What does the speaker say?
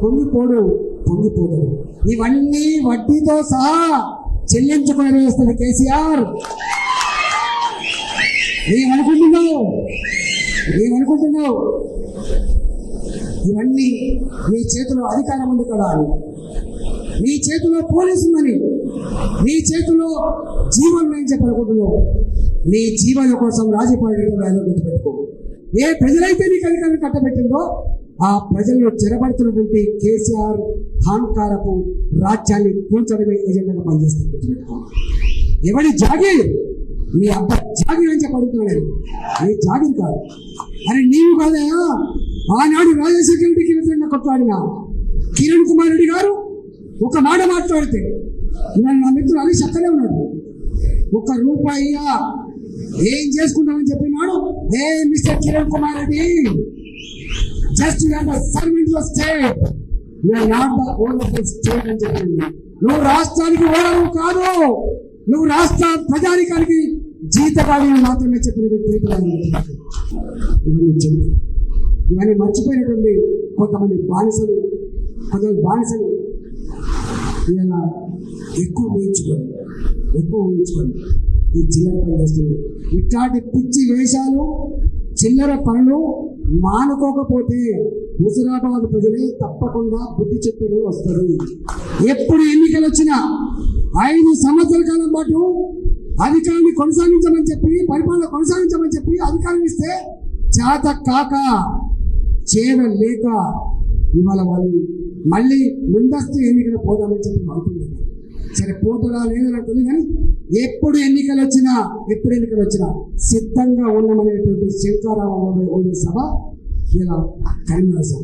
పొంగిపోడు, పొంగిపోతాడు. ఇవన్నీ వడ్డీతో సహా చెల్లించుకొని వస్తుంది కేసీఆర్. ఏమనుకుంటున్నావు? ఇవన్నీ నీ చేతిలో అధికారం ఉంది కదా అని, నీ చేతిలో పోలీసు ఉందని, నీ చేతిలో జీవనం నేను చెప్పనుకుంటున్నావు. నీ జీవన కోసం రాజీపడేటో గుర్తుపెట్టుకో. ఏ ప్రజలైతే నీకు అధికారం కట్టబెట్టిందో ఆ ప్రజల్లో చెరబడుతున్నటువంటి కేసీఆర్ అహంకారపు రాజ్యాన్ని కూల్చడమే ఏజెండాగా పనిచేస్తుంది. గుర్తుపెట్టుకో. ఎవడి జాగీర్? నీ అబ్బ జాగీర్ అని చెప్పడుతున్నాడు. నీ జాగీర్ కాదు. అరే నీవు కాదయా ఆనాడు రాజశేఖర రెడ్డికి వ్యతిరేకంగా కొట్లాడిన కిరణ్ కుమార్ రెడ్డి గారు ఒక మాట మాట్లాడితే ఇవాళ నా మిత్రుడు అలీష్ అక్కడే ఉన్నాడు. ₹1 ఏం చేసుకుంటామని చెప్పినాడు. ఏ mister Kiran Kumar Reddy, just you are the servant of state, you are not the owner of state అని చెప్పింది. నువ్వు రాష్ట్రానికి ఓనరు కాదు, నువ్వు రాష్ట్ర ప్రజానికానికి జీతగాడిని మాత్రమే చెప్పిన వ్యక్తి. ఇవన్నీ మర్చిపోయినటువంటి కొంతమంది బానిసలు ఇలా ఎక్కువ ఊహించుకోండి ఈ చిల్లర పని చేస్తుంది. ఇట్లాంటి పిచ్చి వేషాలు, చిల్లర పనులు మానుకోకపోతే హుజురాబాద్ ప్రజలే తప్పకుండా బుద్ధి చెప్పి వస్తారు. ఎప్పుడు ఎన్నికలు వచ్చినా 5 సంవత్సరాల కాలం పాటు అధికారాన్ని కొనసాగించమని చెప్పి, పరిపాలన కొనసాగించమని చెప్పి అధికారం ఇస్తే చేత కాక చేయలేక ఇవాళ వాళ్ళు మళ్ళీ ముందస్తు ఎన్నికలు పోదామని చెప్పి అనుకుంటున్నారు. సరే పోతుందా లేదో నాకు తెలియదు, కానీ ఎప్పుడు ఎన్నికలు వచ్చినా సిద్ధంగా ఉన్నామనేటువంటి శంకరరావు సభ ఇలా కరీంనగర్ సభ.